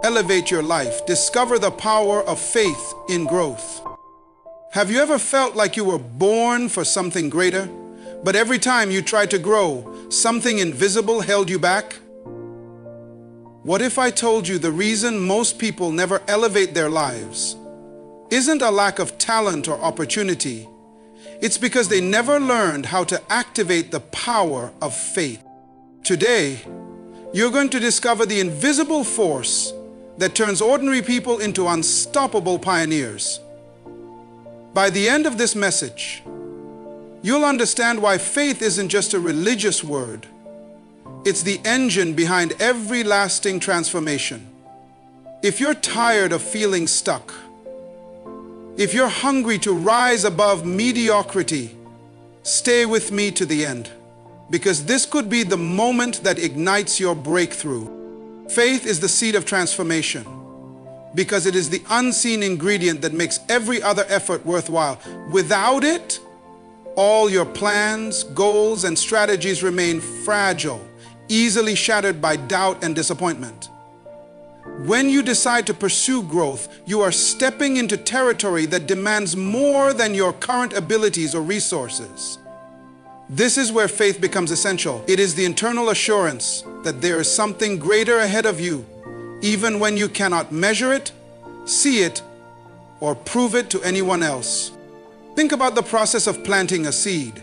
elevate your life. Discover the power of faith in growth. Have you ever felt like you were born for something greater, but every time you tried to grow, something invisible held you back? What if I told you the reason most people never elevate their lives isn't a lack of talent or opportunity? It's because they never learned how to activate the power of faith. Today, you're going to discover the invisible force that turns ordinary people into unstoppable pioneers. By the end of this message, you'll understand why faith isn't just a religious word. It's the engine behind every lasting transformation. If you're tired of feeling stuck, if you're hungry to rise above mediocrity, stay with me to the end, because this could be the moment that ignites your breakthrough. Faith is the seed of transformation, because it is the unseen ingredient that makes every other effort worthwhile. Without it, all your plans, goals, and strategies remain fragile, easily shattered by doubt and disappointment. When you decide to pursue growth, you are stepping into territory that demands more than your current abilities or resources. This is where faith becomes essential. It is the internal assurance that there is something greater ahead of you, even when you cannot measure it, see it, or prove it to anyone else. Think about the process of planting a seed.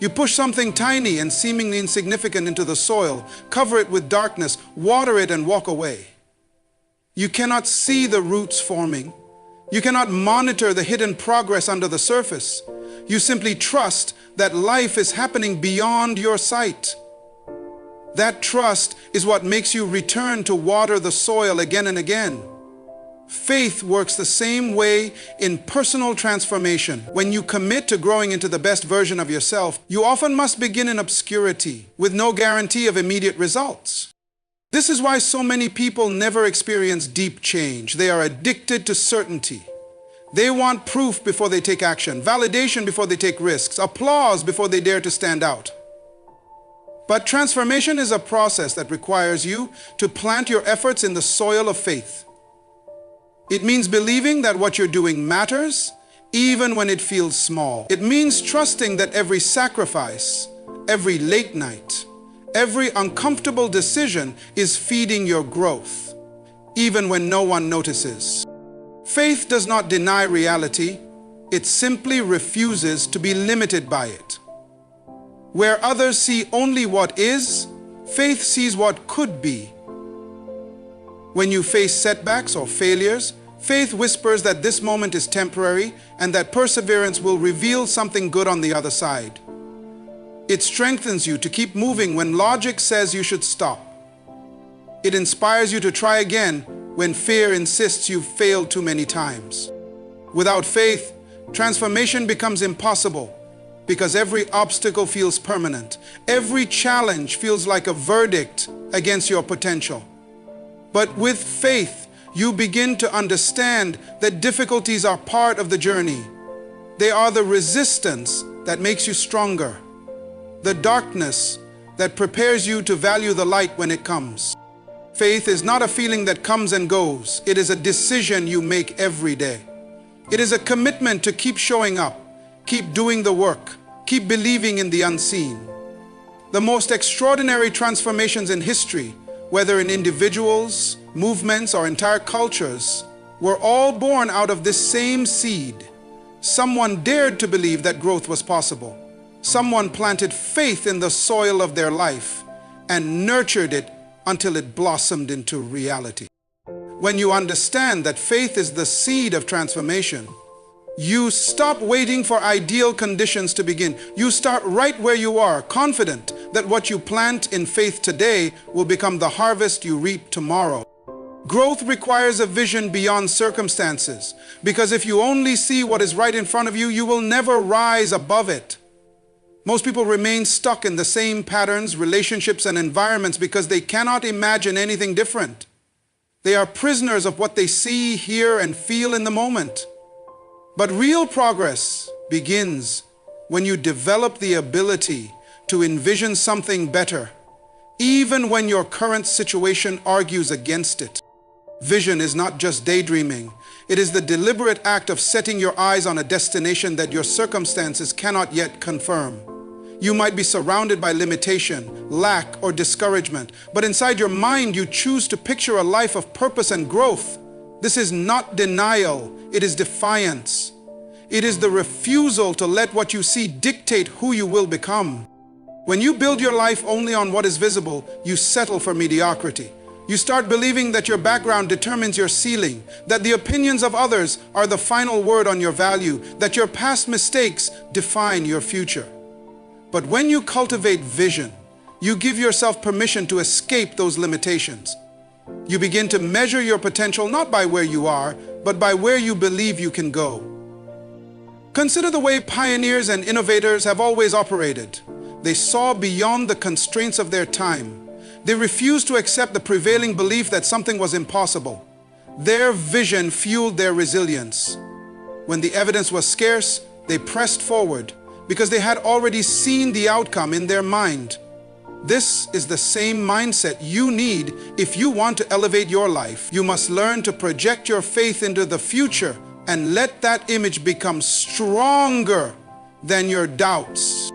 You push something tiny and seemingly insignificant into the soil, cover it with darkness, water it, and walk away. You cannot see the roots forming. You cannot monitor the hidden progress under the surface. You simply trust that life is happening beyond your sight. That trust is what makes you return to water the soil again and again. Faith works the same way in personal transformation. When you commit to growing into the best version of yourself, you often must begin in obscurity, with no guarantee of immediate results. This is why so many people never experience deep change. They are addicted to certainty. They want proof before they take action, validation before they take risks, applause before they dare to stand out. But transformation is a process that requires you to plant your efforts in the soil of faith. It means believing that what you're doing matters, even when it feels small. It means trusting that every sacrifice, every late night, every uncomfortable decision is feeding your growth, even when no one notices. Faith does not deny reality, it simply refuses to be limited by it. Where others see only what is, faith sees what could be. When you face setbacks or failures, faith whispers that this moment is temporary and that perseverance will reveal something good on the other side. It strengthens you to keep moving when logic says you should stop. It inspires you to try again when fear insists you've failed too many times. Without faith, transformation becomes impossible because every obstacle feels permanent. Every challenge feels like a verdict against your potential. But with faith, you begin to understand that difficulties are part of the journey. They are the resistance that makes you stronger, the darkness that prepares you to value the light when it comes. Faith is not a feeling that comes and goes. It is a decision you make every day. It is a commitment to keep showing up, keep doing the work, keep believing in the unseen. The most extraordinary transformations in history, whether in individuals, movements, or entire cultures, were all born out of this same seed. Someone dared to believe that growth was possible. Someone planted faith in the soil of their life and nurtured it until it blossomed into reality. When you understand that faith is the seed of transformation, you stop waiting for ideal conditions to begin. You start right where you are, confident that what you plant in faith today will become the harvest you reap tomorrow. Growth requires a vision beyond circumstances, because if you only see what is right in front of you, you will never rise above it. Most people remain stuck in the same patterns, relationships, and environments because they cannot imagine anything different. They are prisoners of what they see, hear, and feel in the moment. But real progress begins when you develop the ability to envision something better, even when your current situation argues against it. Vision is not just daydreaming. It is the deliberate act of setting your eyes on a destination that your circumstances cannot yet confirm. You might be surrounded by limitation, lack, or discouragement, but inside your mind you choose to picture a life of purpose and growth. This is not denial, it is defiance. It is the refusal to let what you see dictate who you will become. When you build your life only on what is visible, you settle for mediocrity. You start believing that your background determines your ceiling, that the opinions of others are the final word on your value, that your past mistakes define your future. But when you cultivate vision, you give yourself permission to escape those limitations. You begin to measure your potential not by where you are, but by where you believe you can go. Consider the way pioneers and innovators have always operated. They saw beyond the constraints of their time. They refused to accept the prevailing belief that something was impossible. Their vision fueled their resilience. When the evidence was scarce, they pressed forward because they had already seen the outcome in their mind. This is the same mindset you need if you want to elevate your life. You must learn to project your faith into the future and let that image become stronger than your doubts.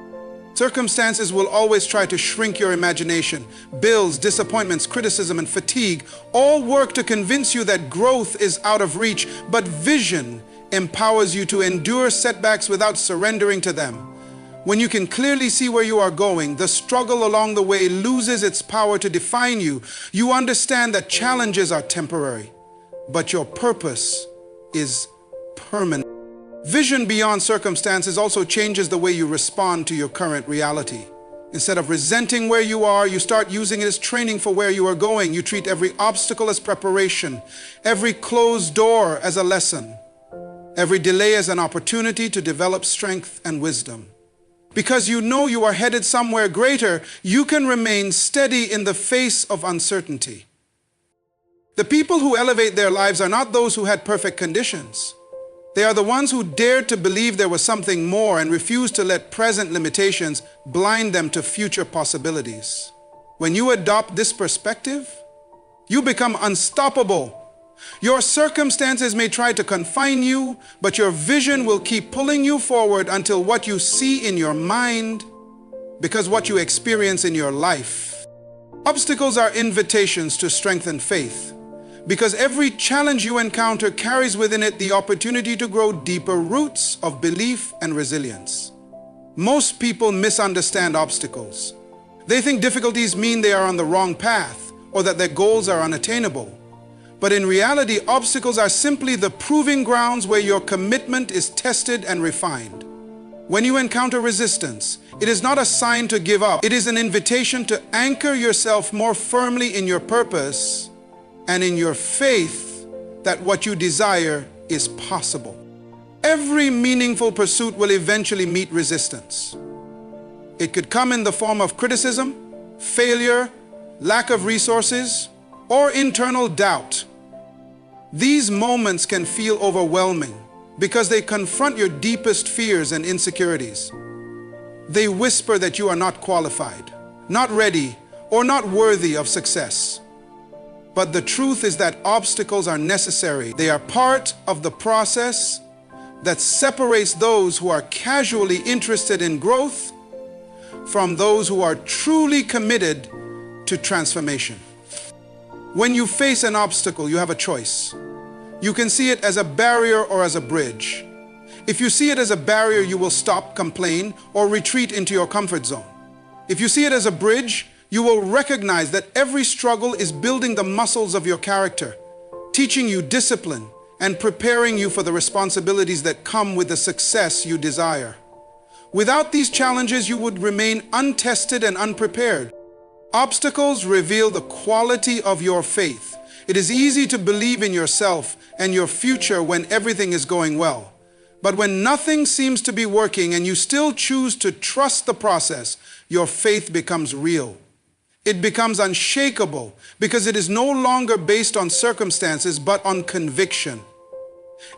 Circumstances will always try to shrink your imagination. Bills, disappointments, criticism, and fatigue all work to convince you that growth is out of reach, but vision empowers you to endure setbacks without surrendering to them. When you can clearly see where you are going, the struggle along the way loses its power to define you. You understand that challenges are temporary, but your purpose is permanent. Vision beyond circumstances also changes the way you respond to your current reality. Instead of resenting where you are, you start using it as training for where you are going. You treat every obstacle as preparation, every closed door as a lesson, every delay as an opportunity to develop strength and wisdom. Because you know you are headed somewhere greater, you can remain steady in the face of uncertainty. The people who elevate their lives are not those who had perfect conditions. They are the ones who dared to believe there was something more and refused to let present limitations blind them to future possibilities. When you adopt this perspective, you become unstoppable. Your circumstances may try to confine you, but your vision will keep pulling you forward until what you see in your mind becomes what you experience in your life. Obstacles are invitations to strengthen faith, because every challenge you encounter carries within it the opportunity to grow deeper roots of belief and resilience. Most people misunderstand obstacles. They think difficulties mean they are on the wrong path or that their goals are unattainable. But in reality, obstacles are simply the proving grounds where your commitment is tested and refined. When you encounter resistance, it is not a sign to give up. It is an invitation to anchor yourself more firmly in your purpose and in your faith that what you desire is possible. Every meaningful pursuit will eventually meet resistance. It could come in the form of criticism, failure, lack of resources, or internal doubt. These moments can feel overwhelming because they confront your deepest fears and insecurities. They whisper that you are not qualified, not ready, or not worthy of success. But the truth is that obstacles are necessary. They are part of the process that separates those who are casually interested in growth from those who are truly committed to transformation. When you face an obstacle, you have a choice. You can see it as a barrier or as a bridge. If you see it as a barrier, you will stop, complain, or retreat into your comfort zone. If you see it as a bridge, you will recognize that every struggle is building the muscles of your character, teaching you discipline and preparing you for the responsibilities that come with the success you desire. Without these challenges, you would remain untested and unprepared. Obstacles reveal the quality of your faith. It is easy to believe in yourself and your future when everything is going well. But when nothing seems to be working and you still choose to trust the process, your faith becomes real. It becomes unshakable because it is no longer based on circumstances but on conviction.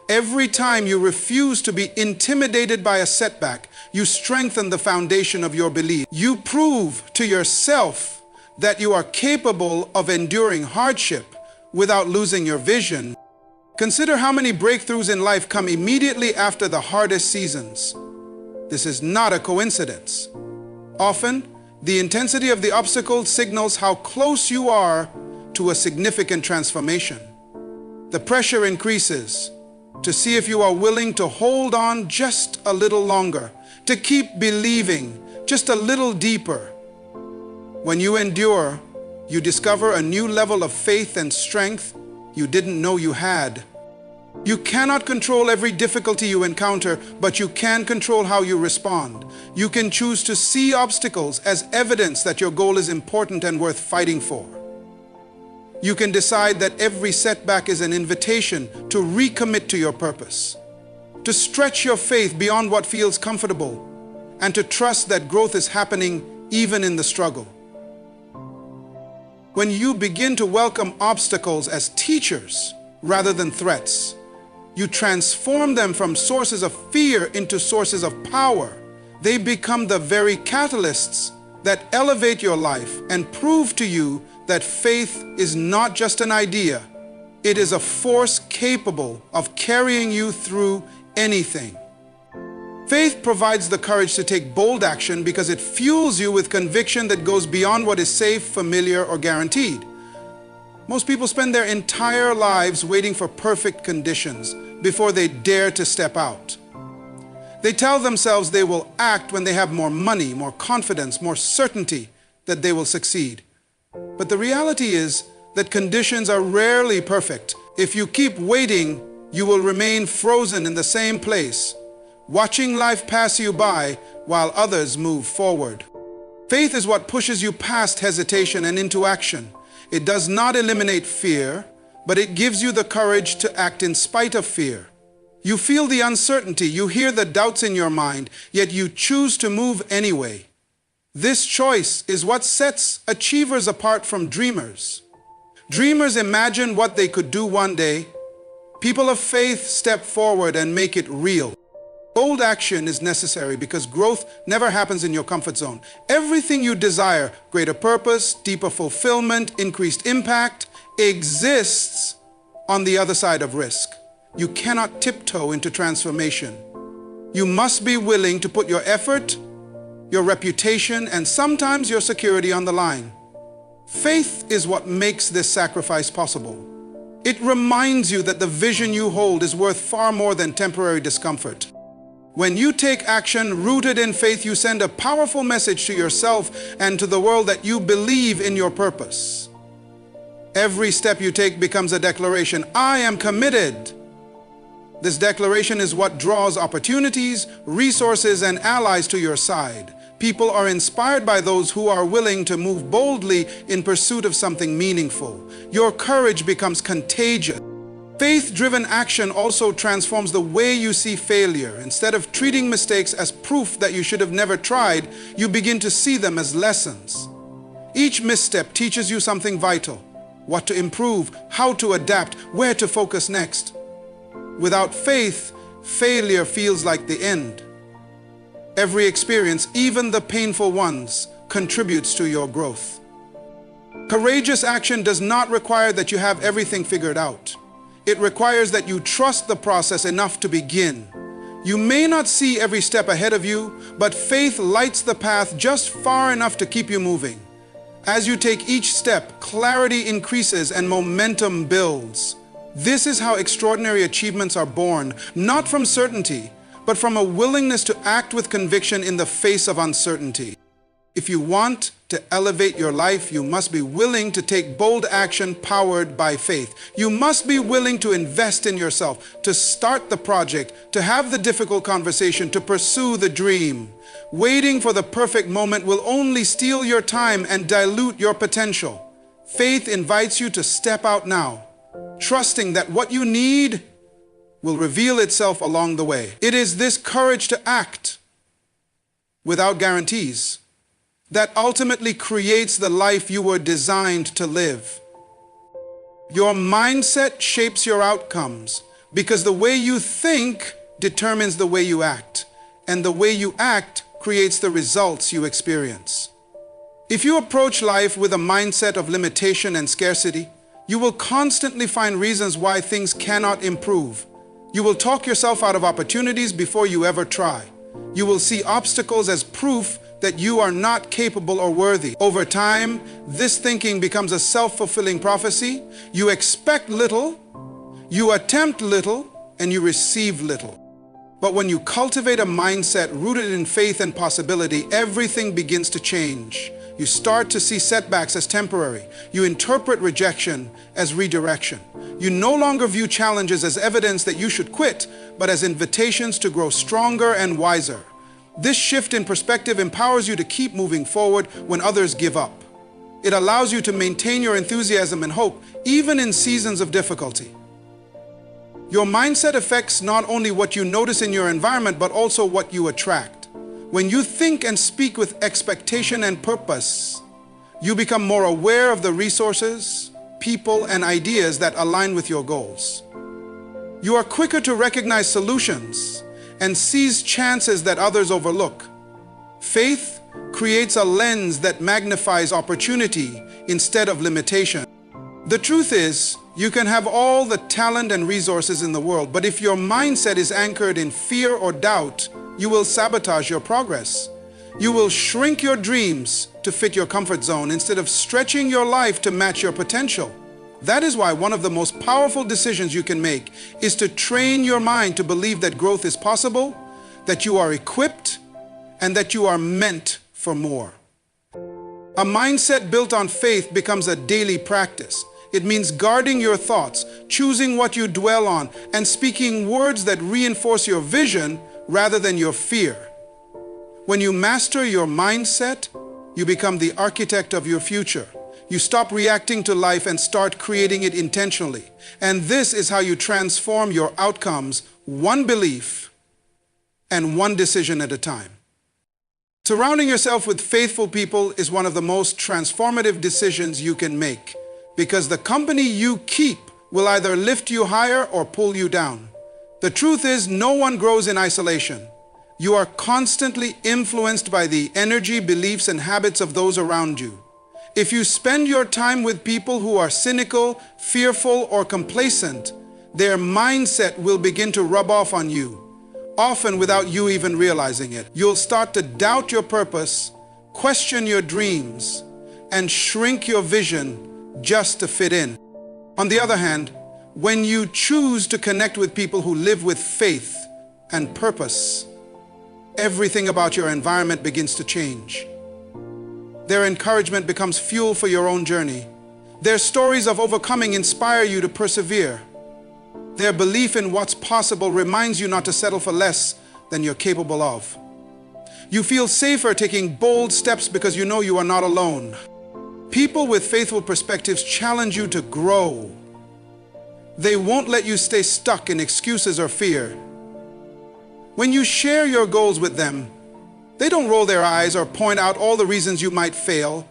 Every time you refuse to be intimidated by a setback, you strengthen the foundation of your belief. You prove to yourself that you are capable of enduring hardship without losing your vision. Consider how many breakthroughs in life come immediately after the hardest seasons. This is not a coincidence. Often, the intensity of the obstacle signals how close you are to a significant transformation. The pressure increases to see if you are willing to hold on just a little longer, to keep believing just a little deeper. When you endure, you discover a new level of faith and strength you didn't know you had. You cannot control every difficulty you encounter, but you can control how you respond. You can choose to see obstacles as evidence that your goal is important and worth fighting for. You can decide that every setback is an invitation to recommit to your purpose, to stretch your faith beyond what feels comfortable, and to trust that growth is happening even in the struggle. When you begin to welcome obstacles as teachers rather than threats, you transform them from sources of fear into sources of power. They become the very catalysts that elevate your life and prove to you that faith is not just an idea. It is a force capable of carrying you through anything. Faith provides the courage to take bold action because it fuels you with conviction that goes beyond what is safe, familiar, or guaranteed. Most people spend their entire lives waiting for perfect conditions before they dare to step out. They tell themselves they will act when they have more money, more confidence, more certainty that they will succeed. But the reality is that conditions are rarely perfect. If you keep waiting, you will remain frozen in the same place, watching life pass you by while others move forward. Faith is what pushes you past hesitation and into action. It does not eliminate fear, but it gives you the courage to act in spite of fear. You feel the uncertainty, you hear the doubts in your mind, yet you choose to move anyway. This choice is what sets achievers apart from dreamers. Dreamers imagine what they could do one day. People of faith step forward and make it real. Bold action is necessary because growth never happens in your comfort zone. Everything you desire, greater purpose, deeper fulfillment, increased impact, exists on the other side of risk. You cannot tiptoe into transformation. You must be willing to put your effort, your reputation, and sometimes your security on the line. Faith is what makes this sacrifice possible. It reminds you that the vision you hold is worth far more than temporary discomfort. When you take action rooted in faith, you send a powerful message to yourself and to the world that you believe in your purpose. Every step you take becomes a declaration. I am committed. This declaration is what draws opportunities, resources, and allies to your side. People are inspired by those who are willing to move boldly in pursuit of something meaningful. Your courage becomes contagious. Faith-driven action also transforms the way you see failure. Instead of treating mistakes as proof that you should have never tried, you begin to see them as lessons. Each misstep teaches you something vital: what to improve, how to adapt, where to focus next. Without faith, failure feels like the end. Every experience, even the painful ones, contributes to your growth. Courageous action does not require that you have everything figured out. It requires that you trust the process enough to begin. You may not see every step ahead of you, but faith lights the path just far enough to keep you moving. As you take each step, clarity increases and momentum builds. This is how extraordinary achievements are born, not from certainty, but from a willingness to act with conviction in the face of uncertainty. If you want to elevate your life, you must be willing to take bold action powered by faith. You must be willing to invest in yourself, to start the project, to have the difficult conversation, to pursue the dream. Waiting for the perfect moment will only steal your time and dilute your potential. Faith invites you to step out now, trusting that what you need will reveal itself along the way. It is this courage to act without guarantees that ultimately creates the life you were designed to live. Your mindset shapes your outcomes because the way you think determines the way you act, and the way you act creates the results you experience. If you approach life with a mindset of limitation and scarcity, You will constantly find reasons why things cannot improve. You will talk yourself out of opportunities before you ever try. You will see obstacles as proof that you are not capable or worthy. Over time, this thinking becomes a self-fulfilling prophecy. You expect little, you attempt little, and you receive little. But when you cultivate a mindset rooted in faith and possibility, everything begins to change. You start to see setbacks as temporary. You interpret rejection as redirection. You no longer view challenges as evidence that you should quit, but as invitations to grow stronger and wiser. This shift in perspective empowers you to keep moving forward when others give up. It allows you to maintain your enthusiasm and hope, even in seasons of difficulty. Your mindset affects not only what you notice in your environment, but also what you attract. When you think and speak with expectation and purpose, you become more aware of the resources, people, and ideas that align with your goals. You are quicker to recognize solutions and seize chances that others overlook. Faith creates a lens that magnifies opportunity instead of limitation. The truth is, you can have all the talent and resources in the world, but if your mindset is anchored in fear or doubt, you will sabotage your progress. You will shrink your dreams to fit your comfort zone instead of stretching your life to match your potential. That is why one of the most powerful decisions you can make is to train your mind to believe that growth is possible, that you are equipped, and that you are meant for more. A mindset built on faith becomes a daily practice. It means guarding your thoughts, choosing what you dwell on, and speaking words that reinforce your vision rather than your fear. When you master your mindset, you become the architect of your future. You stop reacting to life and start creating it intentionally. And this is how you transform your outcomes, one belief and one decision at a time. Surrounding yourself with faithful people is one of the most transformative decisions you can make, because the company you keep will either lift you higher or pull you down. The truth is, no one grows in isolation. You are constantly influenced by the energy, beliefs, and habits of those around you. If you spend your time with people who are cynical, fearful, or complacent, their mindset will begin to rub off on you, often without you even realizing it. You'll start to doubt your purpose, question your dreams, and shrink your vision just to fit in. On the other hand, when you choose to connect with people who live with faith and purpose, everything about your environment begins to change. Their encouragement becomes fuel for your own journey. Their stories of overcoming inspire you to persevere. Their belief in what's possible reminds you not to settle for less than you're capable of. You feel safer taking bold steps because you know you are not alone. People with faithful perspectives challenge you to grow. They won't let you stay stuck in excuses or fear. When you share your goals with them, they don't roll their eyes or point out all the reasons you might fail.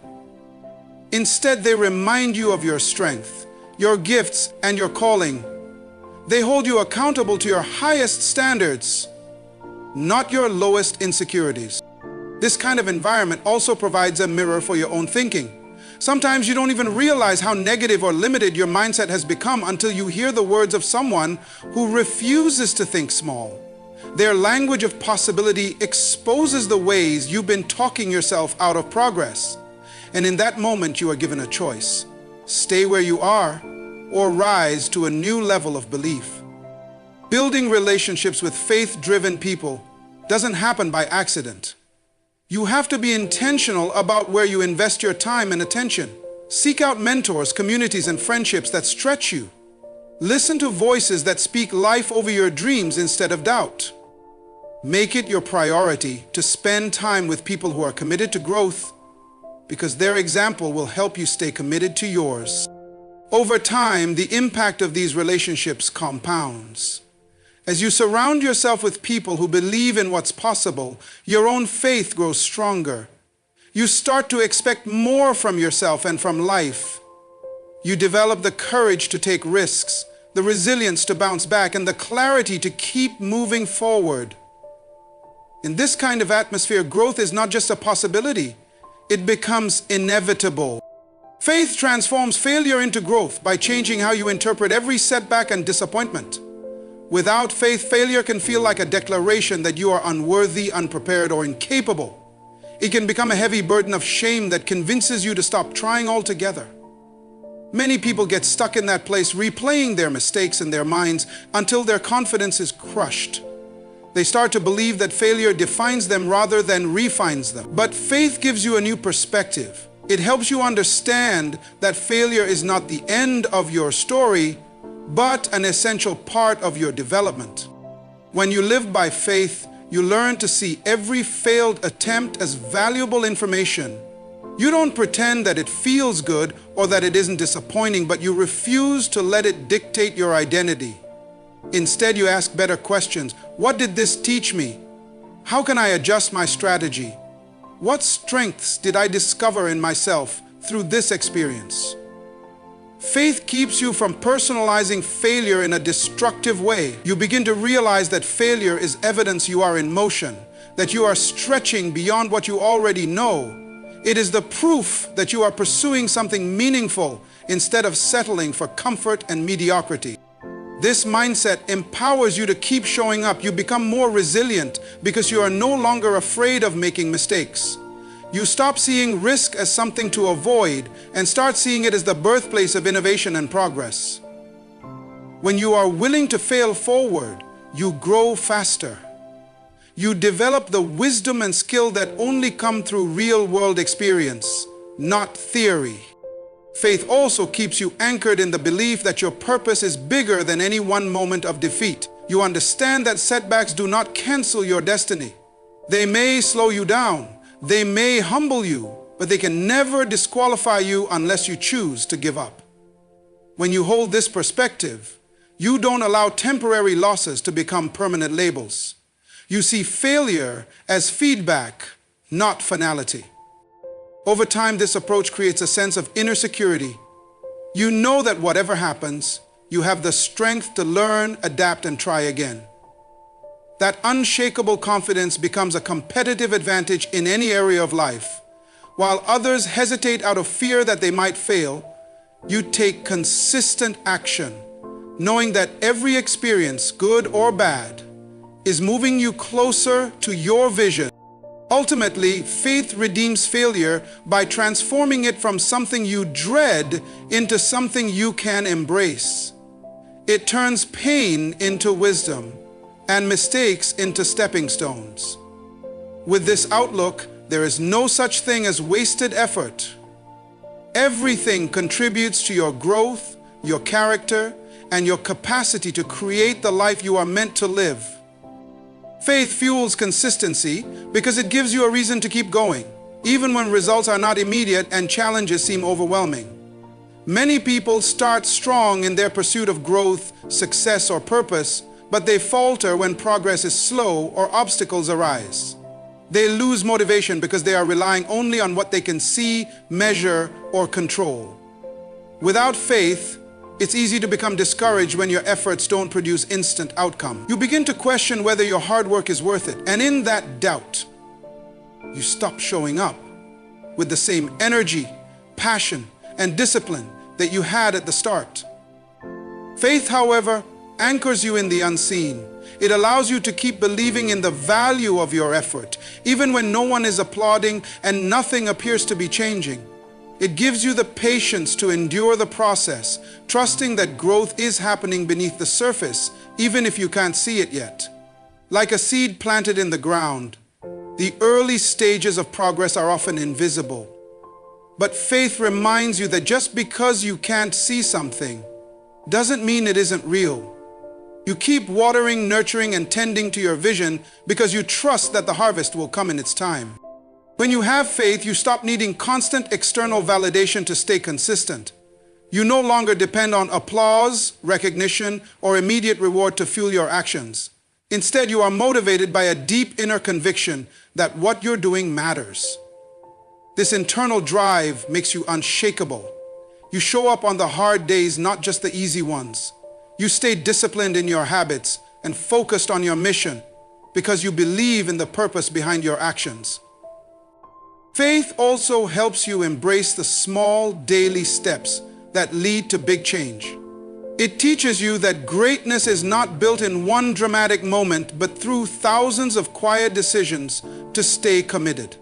Instead, they remind you of your strength, your gifts, and your calling. They hold you accountable to your highest standards, not your lowest insecurities. This kind of environment also provides a mirror for your own thinking. Sometimes you don't even realize how negative or limited your mindset has become until you hear the words of someone who refuses to think small. Their language of possibility exposes the ways you've been talking yourself out of progress. And in that moment, you are given a choice: stay where you are or rise to a new level of belief. Building relationships with faith-driven people doesn't happen by accident. You have to be intentional about where you invest your time and attention. Seek out mentors, communities, and friendships that stretch you. Listen to voices that speak life over your dreams instead of doubt. Make it your priority to spend time with people who are committed to growth, because their example will help you stay committed to yours. Over time, the impact of these relationships compounds. As you surround yourself with people who believe in what's possible, your own faith grows stronger. You start to expect more from yourself and from life. You develop the courage to take risks, the resilience to bounce back, and the clarity to keep moving forward. In this kind of atmosphere, growth is not just a possibility, it becomes inevitable. Faith transforms failure into growth by changing how you interpret every setback and disappointment. Without faith, failure can feel like a declaration that you are unworthy, unprepared, or incapable. It can become a heavy burden of shame that convinces you to stop trying altogether. Many people get stuck in that place, replaying their mistakes in their minds until their confidence is crushed. They start to believe that failure defines them rather than refines them. But faith gives you a new perspective. It helps you understand that failure is not the end of your story, but an essential part of your development. When you live by faith, you learn to see every failed attempt as valuable information. You don't pretend that it feels good or that it isn't disappointing, but you refuse to let it dictate your identity. Instead, you ask better questions. What did this teach me? How can I adjust my strategy? What strengths did I discover in myself through this experience? Faith keeps you from personalizing failure in a destructive way. You begin to realize that failure is evidence you are in motion, that you are stretching beyond what you already know. It is the proof that you are pursuing something meaningful instead of settling for comfort and mediocrity. This mindset empowers you to keep showing up. You become more resilient because you are no longer afraid of making mistakes. You stop seeing risk as something to avoid and start seeing it as the birthplace of innovation and progress. When you are willing to fail forward, you grow faster. You develop the wisdom and skill that only come through real-world experience, not theory. Faith also keeps you anchored in the belief that your purpose is bigger than any one moment of defeat. You understand that setbacks do not cancel your destiny. They may slow you down, they may humble you, but they can never disqualify you unless you choose to give up. When you hold this perspective, you don't allow temporary losses to become permanent labels. You see failure as feedback, not finality. Over time, this approach creates a sense of inner security. You know that whatever happens, you have the strength to learn, adapt, and try again. That unshakable confidence becomes a competitive advantage in any area of life. While others hesitate out of fear that they might fail, you take consistent action, knowing that every experience, good or bad, is moving you closer to your vision. Ultimately, faith redeems failure by transforming it from something you dread into something you can embrace. It turns pain into wisdom and mistakes into stepping stones. With this outlook, there is no such thing as wasted effort. Everything contributes to your growth, your character, and your capacity to create the life you are meant to live. Faith fuels consistency because it gives you a reason to keep going, even when results are not immediate and challenges seem overwhelming. Many people start strong in their pursuit of growth, success, or purpose, but they falter when progress is slow or obstacles arise. They lose motivation because they are relying only on what they can see, measure, or control. Without faith, it's easy to become discouraged when your efforts don't produce instant outcome. You begin to question whether your hard work is worth it, and in that doubt, you stop showing up with the same energy, passion, and discipline that you had at the start. Faith, however, anchors you in the unseen. It allows you to keep believing in the value of your effort, even when no one is applauding and nothing appears to be changing. It gives you the patience to endure the process, trusting that growth is happening beneath the surface, even if you can't see it yet. Like a seed planted in the ground, the early stages of progress are often invisible. But faith reminds you that just because you can't see something doesn't mean it isn't real. You keep watering, nurturing, and tending to your vision because you trust that the harvest will come in its time. When you have faith, you stop needing constant external validation to stay consistent. You no longer depend on applause, recognition, or immediate reward to fuel your actions. Instead, you are motivated by a deep inner conviction that what you're doing matters. This internal drive makes you unshakable. You show up on the hard days, not just the easy ones. You stay disciplined in your habits and focused on your mission because you believe in the purpose behind your actions. Faith also helps you embrace the small daily steps that lead to big change. It teaches you that greatness is not built in one dramatic moment, but through thousands of quiet decisions to stay committed.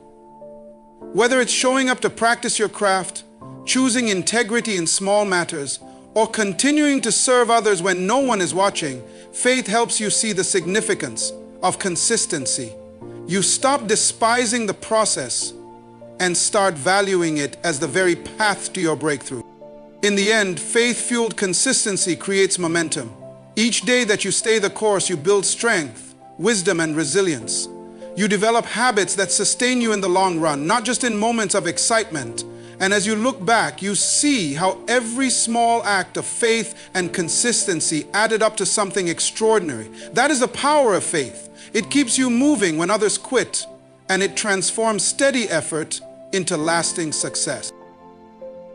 Whether it's showing up to practice your craft, choosing integrity in small matters, or continuing to serve others when no one is watching, faith helps you see the significance of consistency. You stop despising the process and start valuing it as the very path to your breakthrough. In the end, faith-fueled consistency creates momentum. Each day that you stay the course, you build strength, wisdom, and resilience. You develop habits that sustain you in the long run, not just in moments of excitement. And as you look back, you see how every small act of faith and consistency added up to something extraordinary. That is the power of faith. It keeps you moving when others quit, and it transforms steady effort into lasting success.